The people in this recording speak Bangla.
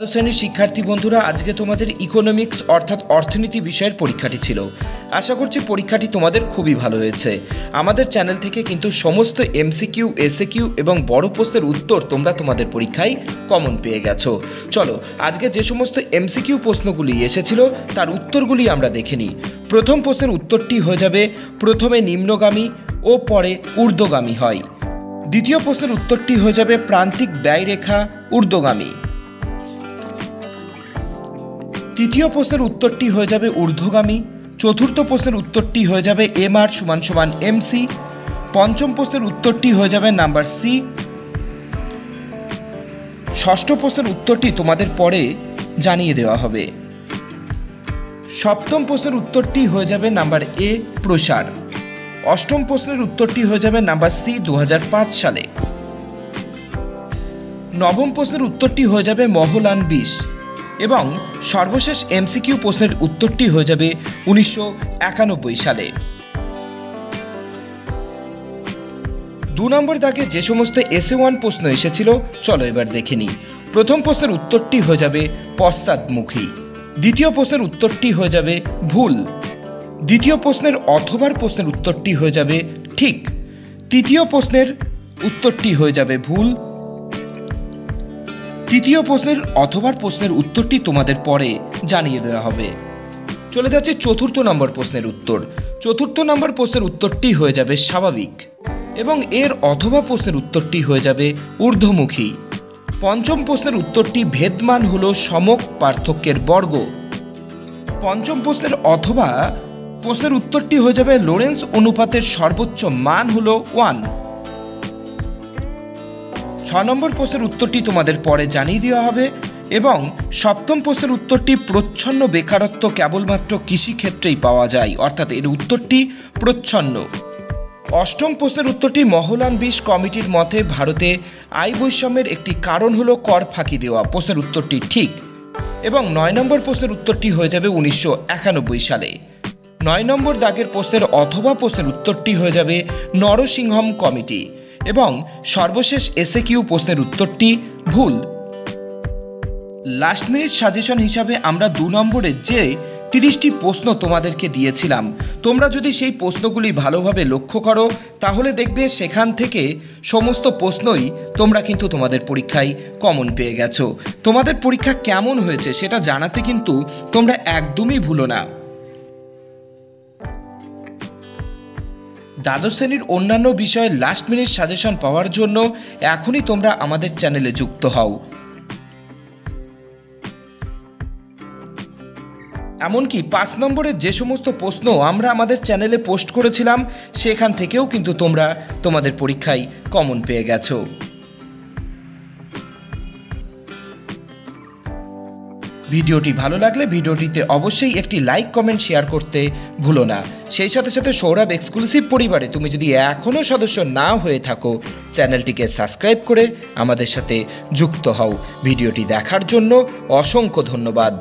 শ্রেণীর শিক্ষার্থী বন্ধুরা, আজকে তোমাদের ইকোনমিক্স অর্থাৎ অর্থনীতি বিষয়ের পরীক্ষাটি ছিল। আশা করছি পরীক্ষাটি তোমাদের খুবই ভালো হয়েছে। আমাদের চ্যানেল থেকে কিন্তু সমস্ত এমসিকিউ, এসএকিউ এবং বড় প্রশ্নের উত্তর তোমরা তোমাদের পরীক্ষায় কমন পেয়ে গেছো। চলো আজকে যে সমস্ত এমসিকিউ প্রশ্নগুলি এসেছিল তার উত্তরগুলি আমরা দেখে নিই। প্রথম প্রশ্নের উত্তরটি হয়ে যাবে প্রথমে নিম্নগামী ও পরে ঊর্ধ্বগামী হয়। দ্বিতীয় প্রশ্নের উত্তরটি হয়ে যাবে প্রান্তিক ব্যয়রেখা ঊর্ধ্বগামী। তৃতীয় প্রশ্নের উত্তরটি হয়ে যাবে ঊর্ধ্বগামী। চতুর্থ প্রশ্নের উত্তরটি হয়ে যাবে MR = MC। পঞ্চম প্রশ্নের উত্তরটি হয়ে যাবে নাম্বার সি। ষষ্ঠ প্রশ্নের উত্তরটি তোমাদের পরে জানিয়ে দেওয়া হবে। সপ্তম প্রশ্নের উত্তরটি হয়ে যাবে নাম্বার এ প্রসার। অষ্টম প্রশ্নের উত্তরটি হয়ে যাবে নাম্বার সি 2005 সালে। নবম প্রশ্নের উত্তরটি হয়ে যাবে মহলান বিষ। এবং সর্বশেষ এমসিকিউ প্রশ্নের উত্তরটি হয়ে যাবে 1991 সালে। 2 নম্বর দাগে যে সমস্ত এসএ1 প্রশ্ন এসেছিল চলো এবার দেখে নিই। প্রথম প্রশ্নের উত্তরটি হয়ে যাবে পশ্চাৎমুখী। দ্বিতীয় প্রশ্নের উত্তরটি হয়ে যাবে ভুল। দ্বিতীয় প্রশ্নের অথবার প্রশ্নের উত্তরটি হয়ে যাবে ঠিক। তৃতীয় প্রশ্নের উত্তরটি হয়ে যাবে ভুল। তৃতীয় প্রশ্নের অথবা প্রশ্নের উত্তরটি তোমাদের পরে জানিয়ে দেওয়া হবে। চলে যাচ্ছে চতুর্থ নম্বর প্রশ্নের উত্তর। চতুর্থ নম্বর প্রশ্নের উত্তরটি হয়ে যাবে স্বাভাবিক এবং এর অথবা প্রশ্নের উত্তরটি হয়ে যাবে ঊর্ধ্বমুখী। পঞ্চম প্রশ্নের উত্তরটি ভেদমান হল সমক পার্থক্যের বর্গ। পঞ্চম প্রশ্নের অথবা প্রশ্নের উত্তরটি হয়ে যাবে লোরেন্স অনুপাতের সর্বোচ্চ মান হল 1। 6 নম্বর প্রশ্নের উত্তরটি তোমাদের পরে জানিয়ে দেওয়া হবে এবং সপ্তম প্রশ্নের উত্তরটি প্রচ্ছন্ন বেকারত্ব কেবলমাত্র কৃষিক্ষেত্রেই পাওয়া যায়, অর্থাৎ এর উত্তরটি প্রচ্ছন্ন। অষ্টম প্রশ্নের উত্তরটি মহলান বিষ কমিটির মতে ভারতে আয় বৈষম্যের একটি কারণ হলো কর ফাঁকি দেওয়া। প্রশ্নের উত্তরটি ঠিক এবং 9 নম্বর প্রশ্নের উত্তরটি হয়ে যাবে 1991 সালে। 9 নম্বর দাগের প্রশ্নের অথবা প্রশ্নের উত্তরটি হয়ে যাবে নরসিংহম কমিটি এবং সর্বশেষ এসএকিউ প্রশ্নের উত্তরটি ভুল। লাস্ট মিনিট সাজেশন হিসাবে আমরা 2 নম্বরের যে 30টি প্রশ্ন তোমাদেরকে দিয়েছিলাম, তোমরা যদি সেই প্রশ্নগুলি ভালোভাবে লক্ষ্য করো তাহলে দেখবে সেখান থেকে সমস্ত প্রশ্নই তোমরা কিন্তু তোমাদের পরীক্ষায় কমন পেয়ে গেছো। তোমাদের পরীক্ষা কেমন হয়েছে সেটা জানাতে কিন্তু তোমরা একদমই ভুলো না। দ্বাদশ শ্রেণীর অন্যান্য বিষয়ে লাস্ট মিনিট সাজেশন পাওয়ার জন্য এখনই তোমরা আমাদের চ্যানেলে যুক্ত হও। এমনকি 5 নম্বরের যে সমস্ত প্রশ্ন আমরা আমাদের চ্যানেলে পোস্ট করেছিলাম সেখান থেকেও কিন্তু তোমরা তোমাদের পরীক্ষায় কমন পেয়ে গেছো। ভিডিওটি ভালো লাগলে ভিডিওটিতে অবশ্যই একটি লাইক, কমেন্ট, শেয়ার করতে ভুলো না। সেই সাথে সাথে সৌরভ এক্সক্লুসিভ পরিবারে তুমি যদি এখনও সদস্য না হয়ে থাকো চ্যানেলটিকে সাবস্ক্রাইব করে আমাদের সাথে যুক্ত হও। ভিডিওটি দেখার জন্য অসংখ্য ধন্যবাদ।